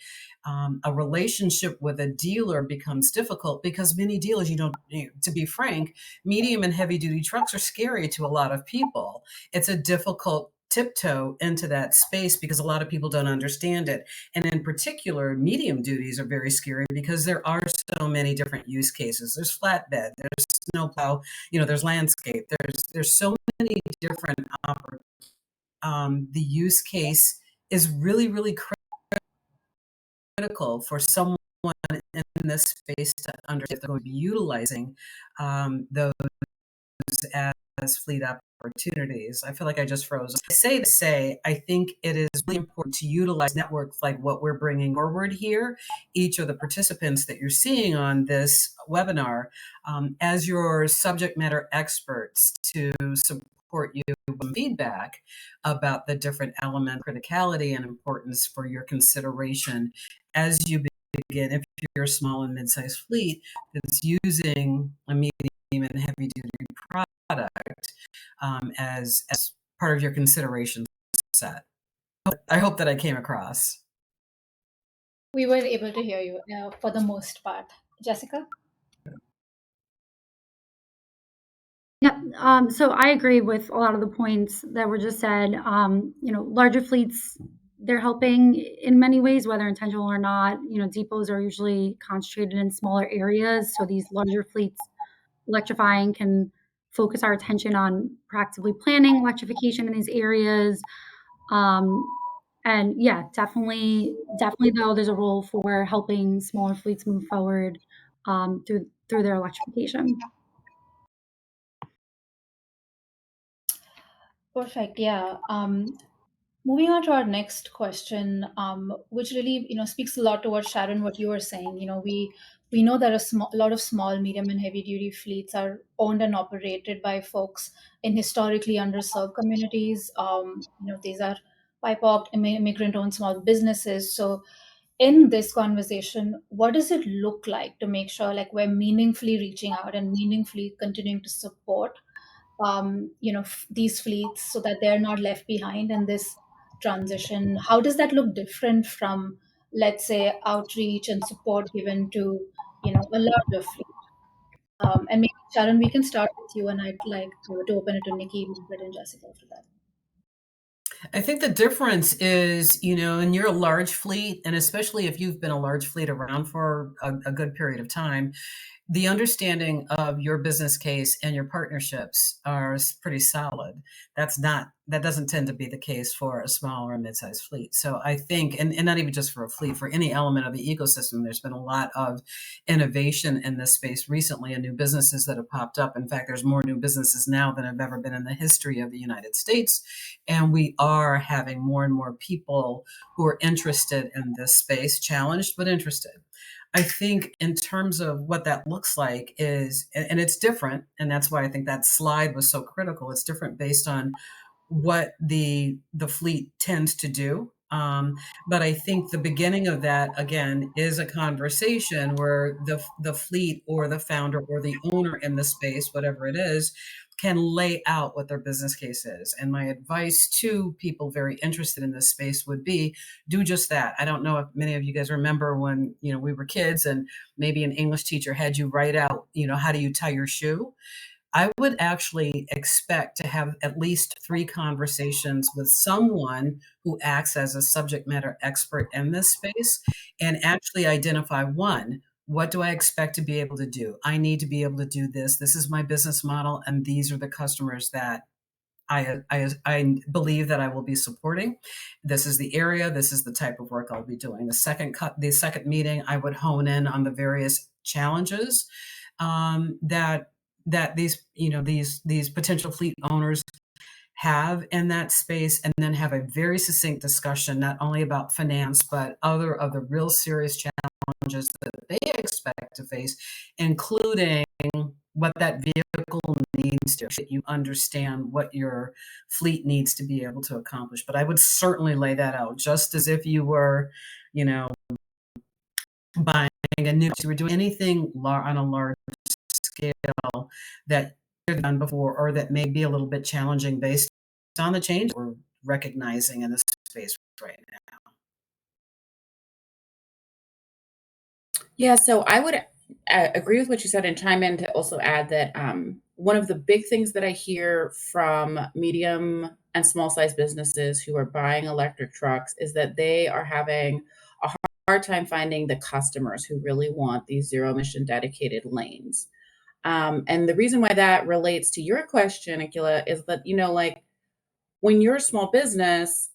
A relationship with a dealer becomes difficult because many dealers, to be frank, medium and heavy duty trucks are scary to a lot of people. It's a difficult tiptoe into that space because a lot of people don't understand it. And in particular, medium duties are very scary because there are so many different use cases. There's flatbed, there's snowplow, there's landscape, there's so many different the use case is really, really critical for someone in this space to understand if they're going to be utilizing those as fleet opportunities. I feel like I just froze. I say to say, I think it is really important to utilize networks like what we're bringing forward here, each of the participants that you're seeing on this webinar, as your subject matter experts to support you with feedback about the different element, criticality, and importance for your consideration as you begin, if you're a small and mid-sized fleet that's using a medium and heavy duty product as part of your consideration set. I hope that I came across. We were able to hear you for the most part. Jessica? Yeah, so I agree with a lot of the points that were just said. Larger fleets, they're helping in many ways, whether intentional or not. Depots are usually concentrated in smaller areas, so these larger fleets electrifying can focus our attention on proactively planning electrification in these areas. And yeah, definitely though, there's a role for helping smaller fleets move forward through their electrification. Perfect. Yeah. Moving on to our next question, which really speaks a lot to what Sharon, what you were saying. We know that a lot of small, medium, and heavy duty fleets are owned and operated by folks in historically underserved communities. These are BIPOC, immigrant-owned small businesses. So, in this conversation, what does it look like to make sure we're meaningfully reaching out and meaningfully continuing to support these fleets so that they're not left behind in this transition? How does that look different from, let's say, outreach and support given to a larger fleet? And maybe Sharon, we can start with you, and I'd like to open it to Niki, Margaret, and Jessica after that. I think the difference is, and you're a large fleet, and especially if you've been a large fleet around for a good period of time, the understanding of your business case and your partnerships are pretty solid. That doesn't tend to be the case for a small or mid-sized fleet. So I think, and not even just for a fleet, for any element of the ecosystem, there's been a lot of innovation in this space recently and new businesses that have popped up. In fact, there's more new businesses now than have ever been in the history of the United States. And we are having more and more people who are interested in this space, challenged, but interested. I think in terms of what that looks like is, and it's different, and that's why I think that slide was so critical. It's different based on what the fleet tends to do. But I think the beginning of that again is a conversation where the fleet or the founder or the owner in the space, whatever it is, can lay out what their business case is. And my advice to people very interested in this space would be do just that. I don't know if many of you guys remember when, we were kids and maybe an English teacher had you write out, how do you tie your shoe? I would actually expect to have at least 3 conversations with someone who acts as a subject matter expert in this space and actually identify, one, what do I expect to be able to do? I need to be able to do this. This is my business model, and these are the customers that I believe that I will be supporting. This is the area. This is the type of work I'll be doing. The second meeting, I would hone in on the various challenges that these potential fleet owners have in that space, and then have a very succinct discussion not only about finance but other of the real serious challenges that they expect to face, including what that vehicle needs to. You understand what your fleet needs to be able to accomplish. But I would certainly lay that out just as if you were, buying a new, you were doing anything on a large scale that you've done before, or that may be a little bit challenging based on the change we're recognizing in this space right now. Yeah, so I would agree with what you said and chime in to also add that one of the big things that I hear from medium and small size businesses who are buying electric trucks is that they are having a hard time finding the customers who really want these zero emission dedicated lanes. And the reason why that relates to your question, Akhila, is that, when you're a small business,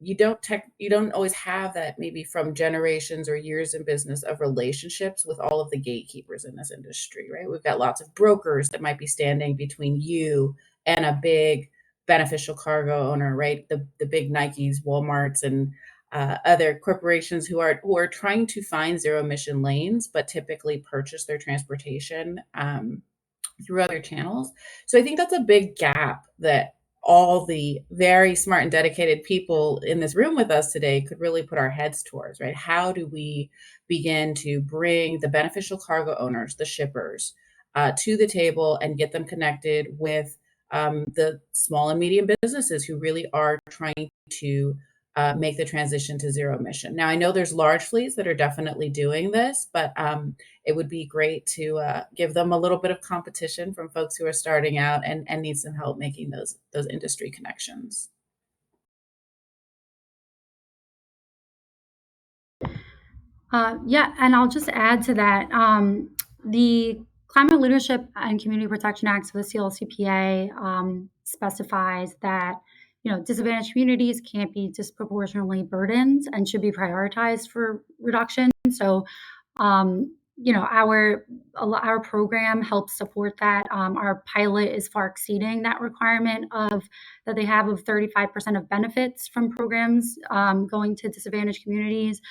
you don't always have that, maybe from generations or years in business, of relationships with all of the gatekeepers in this industry, right? We've got lots of brokers that might be standing between you and a big beneficial cargo owner, right? The big Nikes, Walmarts, and other corporations who are trying to find zero emission lanes, but typically purchase their transportation through other channels. So I think that's a big gap that all the very smart and dedicated people in this room with us today could really put our heads towards, right? How do we begin to bring the beneficial cargo owners, the shippers, to the table and get them connected with the small and medium businesses who really are trying to make the transition to zero emission. Now, I know there's large fleets that are definitely doing this, but it would be great to give them a little bit of competition from folks who are starting out and need some help making those industry connections. Yeah, and I'll just add to that. The Climate Leadership and Community Protection Act of the CLCPA specifies that disadvantaged communities can't be disproportionately burdened and should be prioritized for reduction. So, our program helps support that. Our pilot is far exceeding that requirement that they have of 35% of benefits from programs going to disadvantaged communities.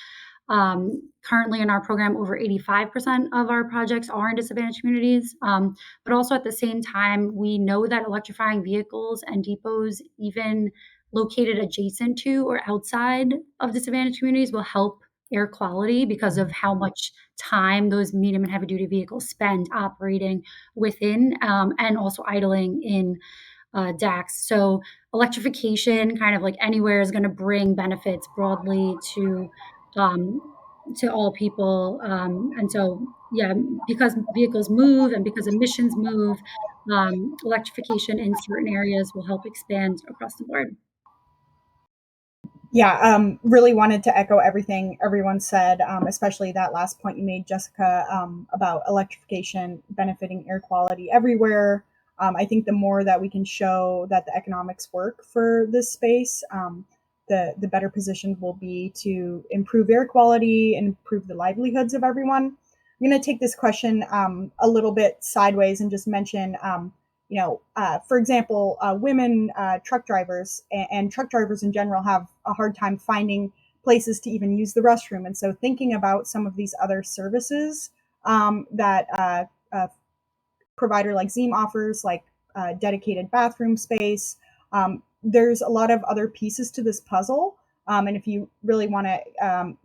Currently in our program, over 85% of our projects are in disadvantaged communities. But also at the same time, we know that electrifying vehicles and depots, even located adjacent to or outside of disadvantaged communities, will help air quality because of how much time those medium and heavy duty vehicles spend operating within and also idling in DACs. So electrification, kind of like anywhere, is going to bring benefits broadly to all people. And so, yeah, because vehicles move and because emissions move, electrification in certain areas will help expand across the board. Yeah, really wanted to echo everything everyone said, especially that last point you made, Jessica, about electrification benefiting air quality everywhere. I think the more that we can show that the economics work for this space, the better positioned we'll be to improve air quality and improve the livelihoods of everyone. I'm going to take this question a little bit sideways and just mention, for example, women truck drivers and truck drivers in general have a hard time finding places to even use the restroom. And so thinking about some of these other services that a provider like Zeem offers, like dedicated bathroom space, there's a lot of other pieces to this puzzle. And if you really want to,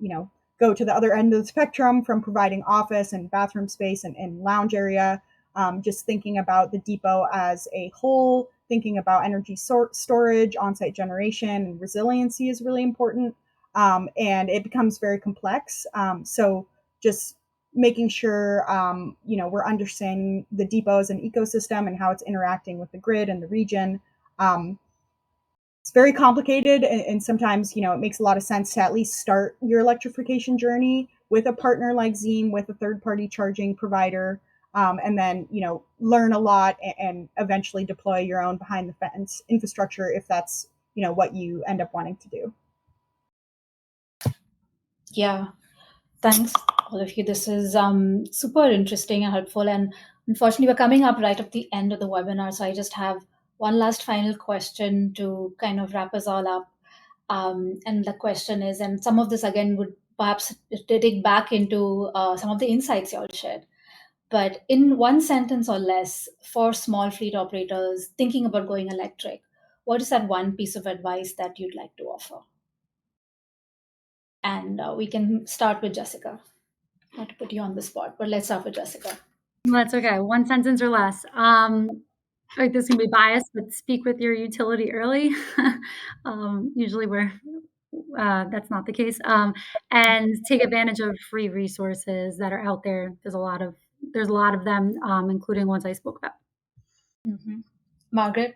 go to the other end of the spectrum from providing office and bathroom space and lounge area, just thinking about the depot as a whole, thinking about energy storage, on-site generation, and resiliency is really important. And it becomes very complex. So just making sure, we're understanding the depot as an ecosystem and how it's interacting with the grid and the region. It's very complicated, and sometimes, it makes a lot of sense to at least start your electrification journey with a partner like Zeem, with a third-party charging provider, and then, learn a lot and eventually deploy your own behind-the-fence infrastructure if that's, what you end up wanting to do. Yeah, thanks, all of you. This is super interesting and helpful. And unfortunately, we're coming up right at the end of the webinar. So I just have one last final question to kind of wrap us all up. And the question is, and some of this again would perhaps dig back into some of the insights you all shared. But in one sentence or less, for small fleet operators thinking about going electric, what is that one piece of advice that you'd like to offer? And we can start with Jessica. Not to put you on the spot, but let's start with Jessica. That's okay. One sentence or less. Like this can be biased, but speak with your utility early. Usually that's not the case. And take advantage of free resources that are out there. There's a lot of them, including ones I spoke about. Mm-hmm. Margaret?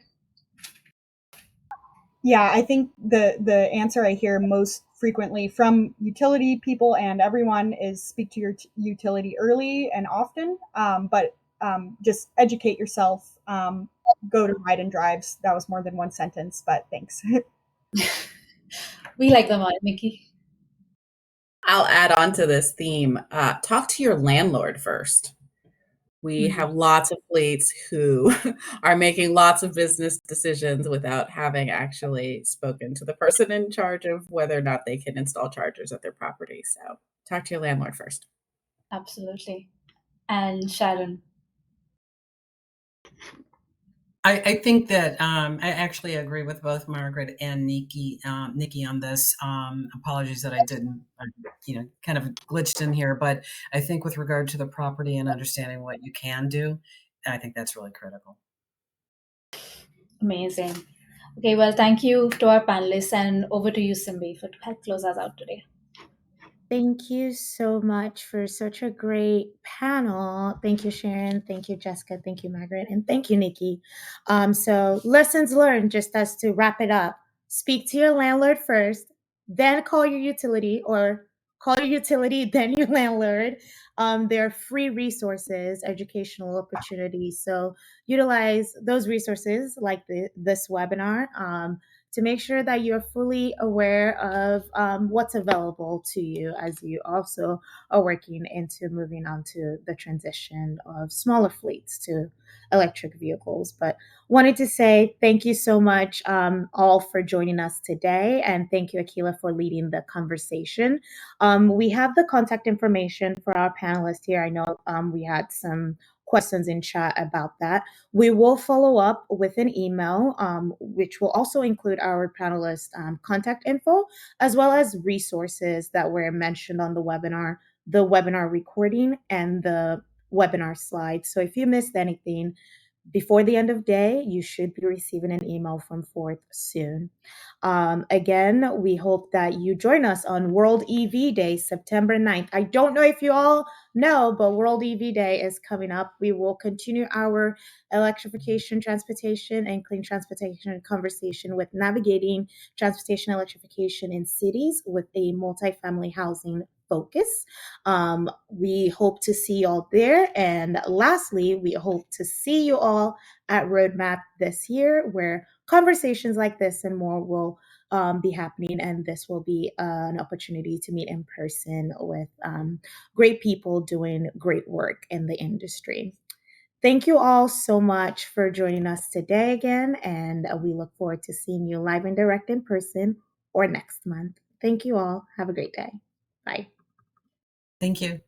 Yeah, I think the answer I hear most frequently from utility people and everyone is speak to your utility early and often, but just educate yourself, go to ride and drives. That was more than one sentence, but thanks. We like them all. Niki? I'll add on to this theme. Talk to your landlord first. We have lots of fleets who are making lots of business decisions without having actually spoken to the person in charge of whether or not they can install chargers at their property. So talk to your landlord first. Absolutely. And Sharon? I think that I actually agree with both Margaret and Niki on this. Apologies that I didn't, kind of glitched in here, but I think with regard to the property and understanding what you can do, I think that's really critical. Amazing. Okay, well, thank you to our panelists, and over to you, Simbi, to help close us out today. Thank you so much for such a great panel. Thank you, Sharon. Thank you, Jessica. Thank you, Margaret. And thank you, Niki. So lessons learned, just as to wrap it up. Speak to your landlord first, then call your utility, or call your utility, then your landlord. There are free resources, educational opportunities. So utilize those resources like this webinar to make sure that you're fully aware of what's available to you as you also are working into moving on to the transition of smaller fleets to electric vehicles. But wanted to say thank you so much all for joining us today. And thank you, Akhila, for leading the conversation. We have the contact information for our panelists here. I know we had some questions in chat about that. We will follow up with an email, which will also include our panelists' contact info, as well as resources that were mentioned on the webinar recording, and the webinar slides. So if you missed anything, before the end of day, you should be receiving an email from Forth soon. Again, we hope that you join us on World EV Day, September 9th. I don't know if you all know, but World EV Day is coming up. We will continue our electrification, transportation, and clean transportation conversation with navigating transportation electrification in cities with a multifamily housing focus. We hope to see you all there. And lastly, we hope to see you all at Roadmap this year, where conversations like this and more will be happening. And this will be an opportunity to meet in person with great people doing great work in the industry. Thank you all so much for joining us today again. And we look forward to seeing you live and direct in person or next month. Thank you all. Have a great day. Bye. Thank you.